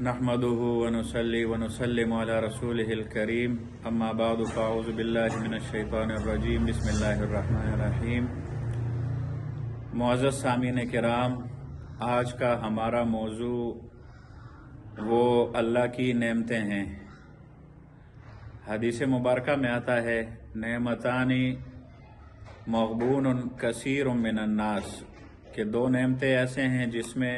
نحمده ونصلي ونسلم على رسوله الكريم اما بعد فاعوذ باللہ من الشیطان الرجیم بسم اللہ الرحمن الرحیم۔ معزز سامعین کرام، آج کا ہمارا موضوع وہ اللہ کی نعمتیں ہیں۔ حدیث مبارکہ میں آتا ہے نعمتانی مغبون کثیر من الناس، کہ دو نعمتیں ایسے ہیں جس میں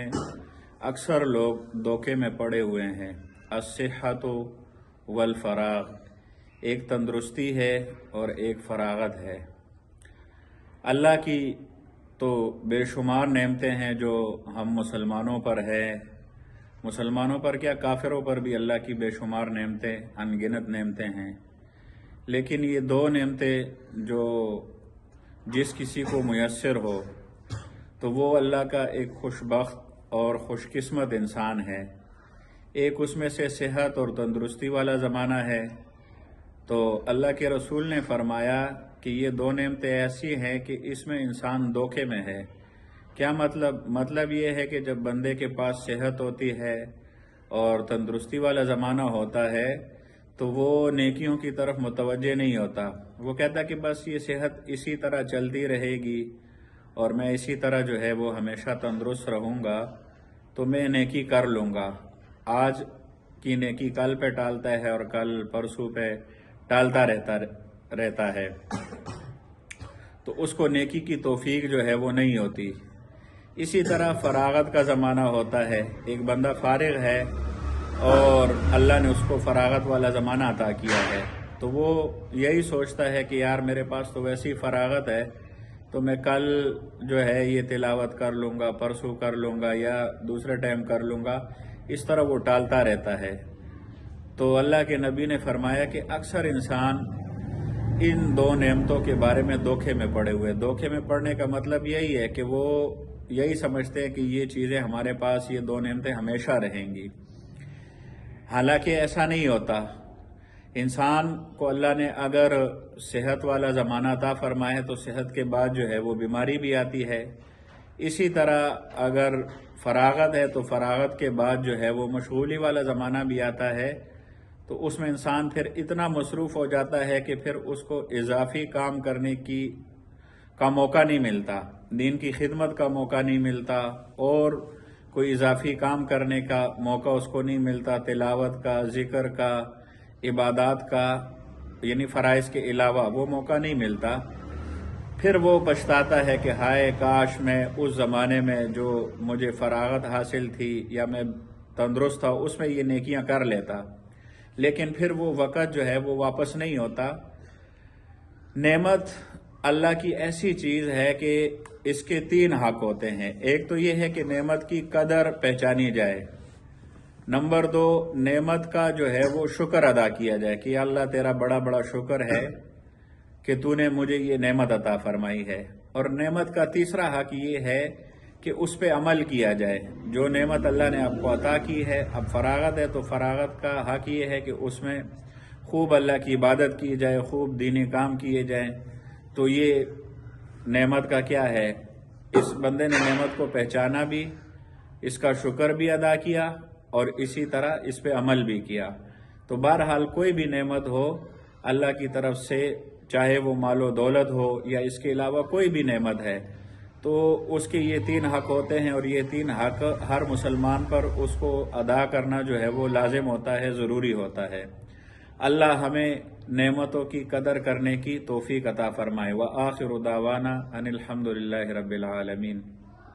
اکثر لوگ دھوکے میں پڑے ہوئے ہیں۔ الصحت والفراغ، ایک تندرستی ہے اور ایک فراغت ہے۔ اللہ کی تو بے شمار نعمتیں ہیں جو ہم مسلمانوں پر ہے، مسلمانوں پر کیا کافروں پر بھی اللہ کی بے شمار نعمتیں، ان گنت نعمتیں ہیں۔ لیکن یہ دو نعمتیں جو جس کسی کو میسر ہو تو وہ اللہ کا ایک خوش بخت اور خوش قسمت انسان ہے۔ ایک اس میں سے صحت اور تندرستی والا زمانہ ہے، تو اللہ کے رسول نے فرمایا کہ یہ دو نعمتیں ایسی ہیں کہ اس میں انسان دھوکے میں ہے۔ کیا مطلب یہ ہے کہ جب بندے کے پاس صحت ہوتی ہے اور تندرستی والا زمانہ ہوتا ہے تو وہ نیکیوں کی طرف متوجہ نہیں ہوتا۔ وہ کہتا کہ بس یہ صحت اسی طرح چلتی رہے گی اور میں اسی طرح جو ہے وہ ہمیشہ تندرست رہوں گا تو میں نیکی کر لوں گا۔ آج کی نیکی کل پہ ٹالتا ہے اور کل پرسوں پہ ٹالتا رہتا ہے، تو اس کو نیکی کی توفیق جو ہے وہ نہیں ہوتی۔ اسی طرح فراغت کا زمانہ ہوتا ہے، ایک بندہ فارغ ہے اور اللہ نے اس کو فراغت والا زمانہ عطا کیا ہے، تو وہ یہی سوچتا ہے کہ یار میرے پاس تو ویسی فراغت ہے تو میں کل جو ہے یہ تلاوت کر لوں گا، پرسوں کر لوں گا یا دوسرے ٹائم کر لوں گا، اس طرح وہ ٹالتا رہتا ہے۔ تو اللہ کے نبی نے فرمایا کہ اکثر انسان ان دو نعمتوں کے بارے میں دھوکے میں پڑے ہوئے۔ دھوکے میں پڑنے کا مطلب یہی ہے کہ وہ یہی سمجھتے ہیں کہ یہ چیزیں ہمارے پاس، یہ دو نعمتیں ہمیشہ رہیں گی، حالانکہ ایسا نہیں ہوتا۔ انسان کو اللہ نے اگر صحت والا زمانہ عطا فرمایا ہے تو صحت کے بعد جو ہے وہ بیماری بھی آتی ہے۔ اسی طرح اگر فراغت ہے تو فراغت کے بعد جو ہے وہ مشغولی والا زمانہ بھی آتا ہے، تو اس میں انسان پھر اتنا مصروف ہو جاتا ہے کہ پھر اس کو اضافی کام کرنے کا موقع نہیں ملتا، دین کی خدمت کا موقع نہیں ملتا، اور کوئی اضافی کام کرنے کا موقع اس کو نہیں ملتا، تلاوت کا، ذکر کا، عبادات کا، یعنی فرائض کے علاوہ وہ موقع نہیں ملتا۔ پھر وہ پچھتاتا ہے کہ ہائے کاش میں اس زمانے میں جو مجھے فراغت حاصل تھی یا میں تندرست تھا اس میں یہ نیکیاں کر لیتا، لیکن پھر وہ وقت جو ہے وہ واپس نہیں ہوتا۔ نعمت اللہ کی ایسی چیز ہے کہ اس کے تین حق ہوتے ہیں۔ ایک تو یہ ہے کہ نعمت کی قدر پہچانی جائے، نمبر دو نعمت کا جو ہے وہ شکر ادا کیا جائے کہ اللہ تیرا بڑا بڑا شکر ہے کہ تو نے مجھے یہ نعمت عطا فرمائی ہے، اور نعمت کا تیسرا حق یہ ہے کہ اس پہ عمل کیا جائے۔ جو نعمت اللہ نے آپ کو عطا کی ہے، اب فراغت ہے تو فراغت کا حق یہ ہے کہ اس میں خوب اللہ کی عبادت کی جائے، خوب دینی کام کیے جائیں۔ تو یہ نعمت کا کیا ہے، اس بندے نے نعمت کو پہچانا بھی، اس کا شکر بھی ادا کیا اور اسی طرح اس پہ عمل بھی کیا۔ تو بہرحال کوئی بھی نعمت ہو اللہ کی طرف سے، چاہے وہ مال و دولت ہو یا اس کے علاوہ کوئی بھی نعمت ہے، تو اس کے یہ تین حق ہوتے ہیں، اور یہ تین حق ہر مسلمان پر اس کو ادا کرنا جو ہے وہ لازم ہوتا ہے، ضروری ہوتا ہے۔ اللہ ہمیں نعمتوں کی قدر کرنے کی توفیق عطا فرمائے۔ وآخر دعوانا ان الحمد للہ رب العالمین۔